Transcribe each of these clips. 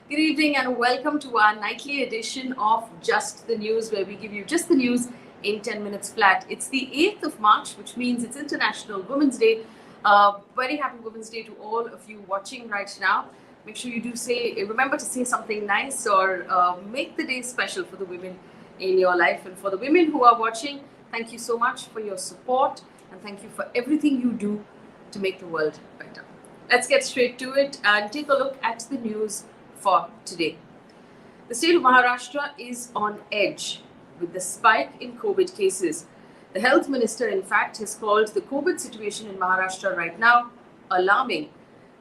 Good evening and welcome to our nightly edition of Just the News, where we give you just the news in 10 minutes flat. It's the 8th of March, which means it's International Women's Day. Very happy Women's Day to all of you watching right now. Make sure you do remember to say something nice or make the day special for the women in your life. And for the women who are watching, thank you so much for your support and thank you for everything you do to make the world better. Let's get straight to it and take a look at the news for today. The state of Maharashtra is on edge with the spike in COVID cases. The health minister, in fact, has called the COVID situation in Maharashtra right now alarming.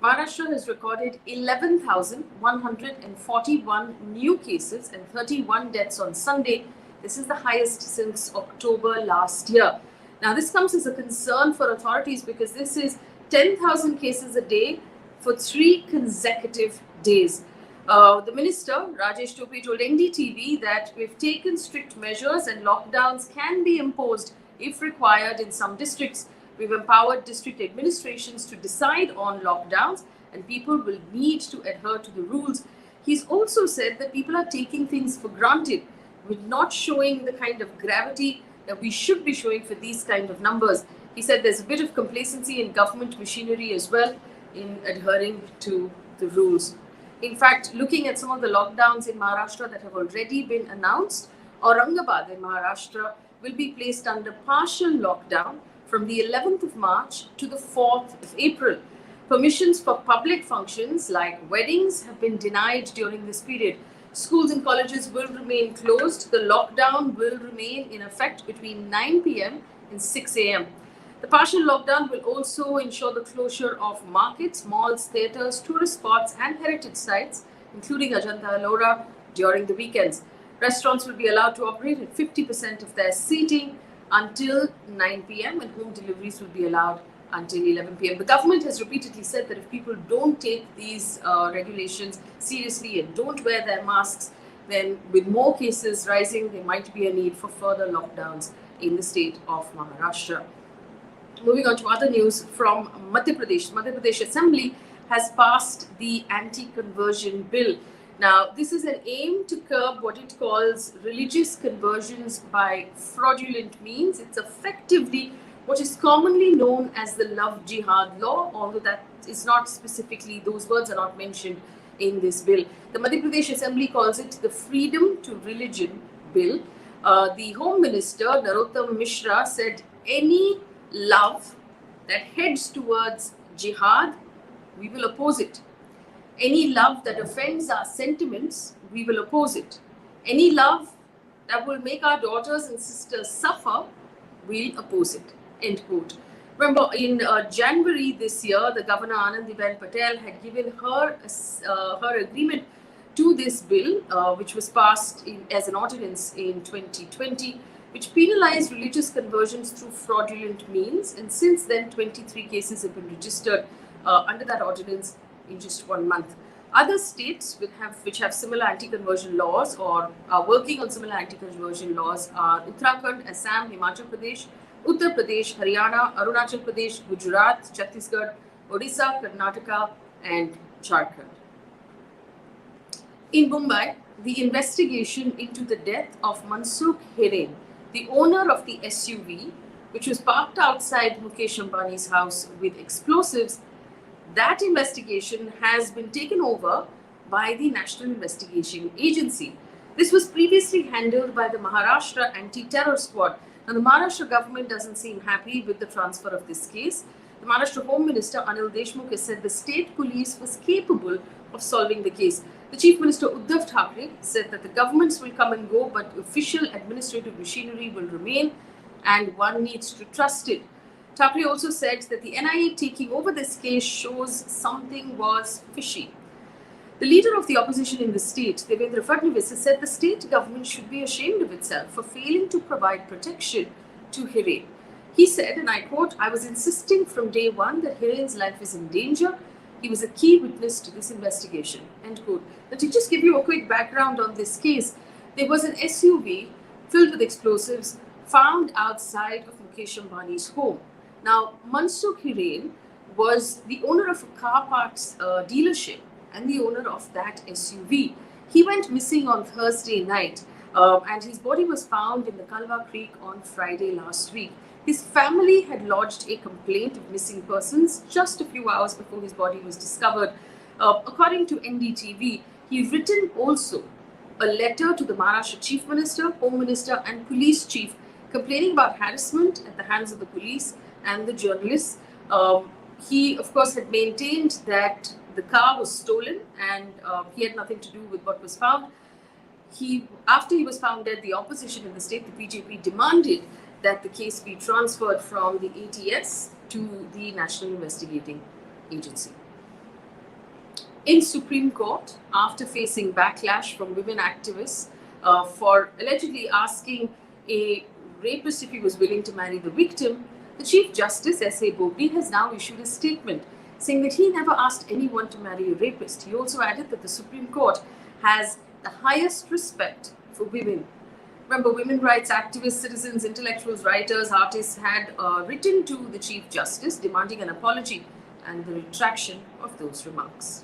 Maharashtra has recorded 11,141 new cases and 31 deaths on Sunday. This is the highest since October last year. Now, this comes as a concern for authorities because this is 10,000 cases a day for 3 consecutive days. The minister, Rajesh Tope, told NDTV that we've taken strict measures and lockdowns can be imposed if required in some districts. We've empowered district administrations to decide on lockdowns and people will need to adhere to the rules. He's also said that people are taking things for granted. We're not showing the kind of gravity that we should be showing for these kind of numbers. He said there's a bit of complacency in government machinery as well in adhering to the rules. In fact, looking at some of the lockdowns in Maharashtra that have already been announced, Aurangabad in Maharashtra will be placed under partial lockdown from the 11th of March to the 4th of April. Permissions for public functions like weddings have been denied during this period. Schools and colleges will remain closed. The lockdown will remain in effect between 9 p.m. and 6 a.m. The partial lockdown will also ensure the closure of markets, malls, theatres, tourist spots and heritage sites, including Ajanta Ellora, during the weekends. Restaurants will be allowed to operate at 50% of their seating until 9 p.m. and home deliveries will be allowed until 11 p.m. The government has repeatedly said that if people don't take these regulations seriously and don't wear their masks, then with more cases rising, there might be a need for further lockdowns in the state of Maharashtra. Moving on to other news from Madhya Pradesh. Madhya Pradesh Assembly has passed the anti-conversion bill. Now, this is an aim to curb what it calls religious conversions by fraudulent means. It's effectively what is commonly known as the love jihad law, although that is not specifically, those words are not mentioned in this bill. The Madhya Pradesh Assembly calls it the Freedom to Religion Bill. The Home Minister, Narottam Mishra, said any love that heads towards jihad, we will oppose it. Any love that offends our sentiments, we will oppose it. Any love that will make our daughters and sisters suffer, we'll oppose it. End quote. Remember, in January this year, the Governor Anandiben Patel had given her agreement to this bill, which was passed as an ordinance in 2020, which penalized religious conversions through fraudulent means. And since then, 23 cases have been registered under that ordinance in just 1 month. Other states which have similar anti-conversion laws or are working on similar anti-conversion laws are Uttarakhand, Assam, Himachal Pradesh, Uttar Pradesh, Haryana, Arunachal Pradesh, Gujarat, Chhattisgarh, Odisha, Karnataka, and Jharkhand. In Mumbai, the investigation into the death of Mansukh Hiren, the owner of the SUV, which was parked outside Mukesh Ambani's house with explosives, that investigation has been taken over by the National Investigation Agency. This was previously handled by the Maharashtra Anti-Terror Squad. Now, the Maharashtra government doesn't seem happy with the transfer of this case. The Maharashtra Home Minister Anil Deshmukh has said the state police was capable of solving the case. The Chief Minister Uddhav Thackeray said that the governments will come and go, but official administrative machinery will remain and one needs to trust it. Thackeray also said that the NIA taking over this case shows something was fishy. The leader of the opposition in the state, Devendra Fadnavis, has said the state government should be ashamed of itself for failing to provide protection to Hiren. He said, and I quote, "I was insisting from day one that Hiren's life is in danger. He was a key witness to this investigation." End quote. Now, to just give you a quick background on this case, there was an SUV filled with explosives found outside of Mukesh Ambani's home. Now, Mansukh Hiren was the owner of a car parts dealership and the owner of that SUV. He went missing on Thursday night, and his body was found in the Kalwa Creek on Friday last week. His family had lodged a complaint of missing persons just a few hours before his body was discovered. According to NDTV, he written also a letter to the Maharashtra Chief Minister, Home Minister, and Police Chief complaining about harassment at the hands of the police and the journalists. He, of course, had maintained that the car was stolen and he had nothing to do with what was found. After he was found dead, the opposition in the state, the BJP, demanded that the case be transferred from the ATS to the National Investigating Agency. In Supreme Court, after facing backlash from women activists for allegedly asking a rapist if he was willing to marry the victim, the Chief Justice S.A. Bobde has now issued a statement saying that he never asked anyone to marry a rapist. He also added that the Supreme Court has the highest respect for women. Remember, women rights activists, citizens, intellectuals, writers, artists had written to the Chief Justice demanding an apology and the retraction of those remarks.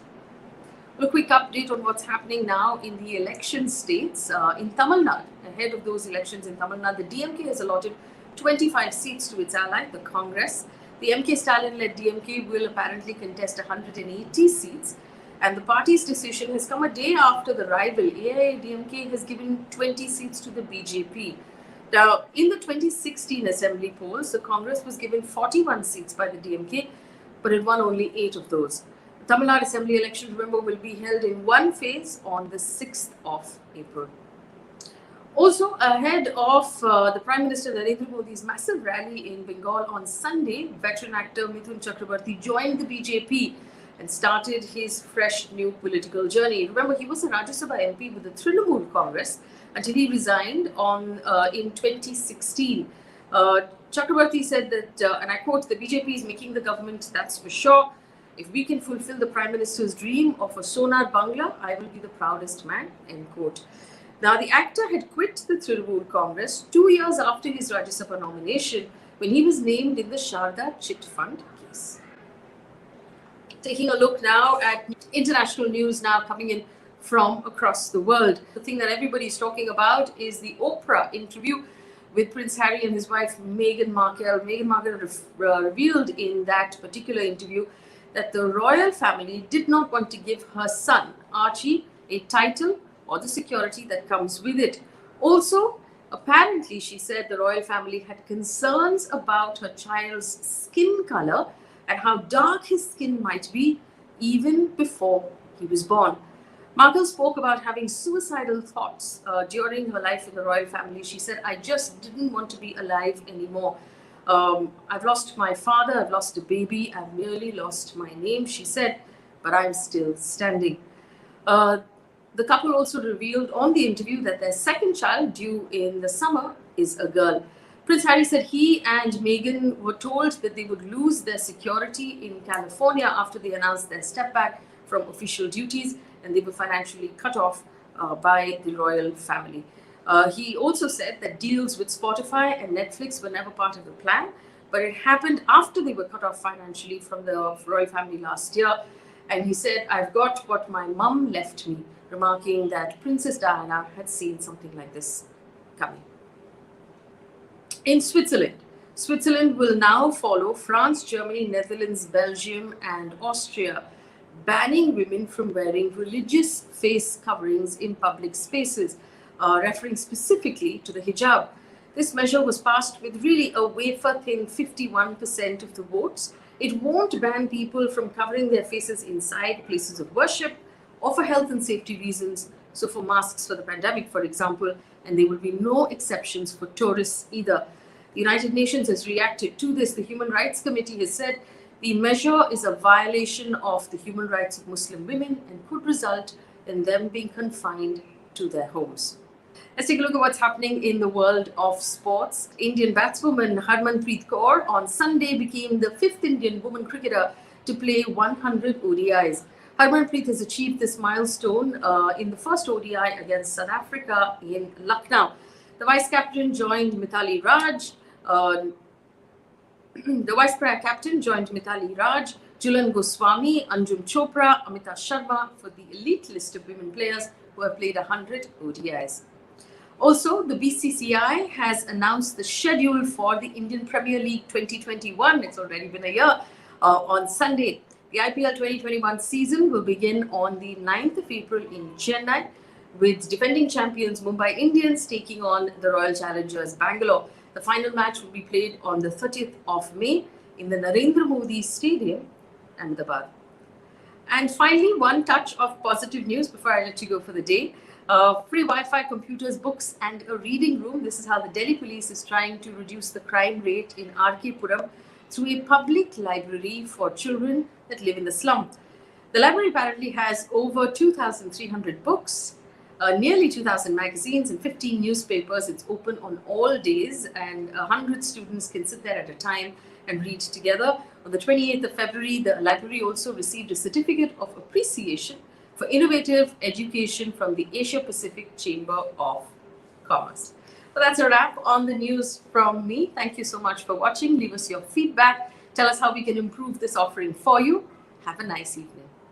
A quick update on what's happening now in the election states. In Tamil Nadu, ahead of those elections in Tamil Nadu, the DMK has allotted 25 seats to its ally, the Congress. The MK Stalin-led DMK will apparently contest 180 seats. And the party's decision has come a day after the rival AIADMK has given 20 seats to the BJP. Now, in the 2016 assembly polls, the Congress was given 41 seats by the DMK, but it won only 8 of those. The Tamil Nadu assembly election, remember, will be held in one phase on the 6th of April. Also, ahead of the Prime Minister Narendra Modi's massive rally in Bengal on Sunday, veteran actor Mithun Chakraborty joined the BJP and started his fresh new political journey. Remember, he was a Rajya Sabha MP with the Trinamool Congress until he resigned in 2016. Chakraborty said that, and I quote, "The BJP is making the government, that's for sure. If we can fulfill the Prime Minister's dream of a Sonar Bangla, I will be the proudest man," end quote. Now, the actor had quit the Trinamool Congress 2 years after his Rajya Sabha nomination when he was named in the Sharda Chit Fund case. Taking a look now at international news now coming in from across the world. The thing that everybody is talking about is the Oprah interview with Prince Harry and his wife Meghan Markle. Meghan Markle revealed in that particular interview that the royal family did not want to give her son, Archie, a title or the security that comes with it. Also, apparently, she said the royal family had concerns about her child's skin color and how dark his skin might be even before he was born. Markle spoke about having suicidal thoughts during her life in the royal family. She said, "I just didn't want to be alive anymore. I've lost my father, I've lost a baby, I've nearly lost my name," she said, "but I'm still standing." The couple also revealed on the interview that their second child, due in the summer, is a girl. Prince Harry said he and Meghan were told that they would lose their security in California after they announced their step back from official duties, and they were financially cut off by the royal family. He also said that deals with Spotify and Netflix were never part of the plan, but it happened after they were cut off financially from the royal family last year. And he said, "I've got what my mum left me," remarking that Princess Diana had seen something like this coming. In Switzerland will now follow France, Germany, Netherlands, Belgium, and Austria, banning women from wearing religious face coverings in public spaces, referring specifically to the hijab. This measure was passed with really a wafer-thin 51% of the votes. It won't ban people from covering their faces inside places of worship or for health and safety reasons, so for masks for the pandemic, for example, and there will be no exceptions for tourists either. The United Nations has reacted to this. The Human Rights Committee has said the measure is a violation of the human rights of Muslim women and could result in them being confined to their homes. Let's take a look at what's happening in the world of sports. Indian batswoman Harmanpreet Kaur on Sunday became the 5th Indian woman cricketer to play 100 ODIs. Harmanpreet has achieved this milestone in the first ODI against South Africa in Lucknow. The vice captain joined Mithali Raj. Julan Goswami, Anjum Chopra, Amita Sharma for the elite list of women players who have played 100 ODIs. Also, the BCCI has announced the schedule for the Indian Premier League 2021. It's already been a year. On Sunday, the IPL 2021 season will begin on the 9th of April in Chennai, with defending champions Mumbai Indians taking on the Royal Challengers Bangalore. The final match will be played on the 30th of May in the Narendra Modi Stadium, Ahmedabad. And finally, one touch of positive news before I let you go for the day. Free Wi-Fi, computers, books, and a reading room. This is how the Delhi police is trying to reduce the crime rate in RK Puram through a public library for children that live in the slum. The library apparently has over 2,300 books, nearly 2,000 magazines, and 15 newspapers. It's open on all days, and 100 students can sit there at a time and read together. On the 28th of February, the library also received a certificate of appreciation for innovative education from the Asia Pacific Chamber of Commerce. Well, that's a wrap on the news from me. Thank you so much for watching. Leave us your feedback. Tell us how we can improve this offering for you. Have a nice evening.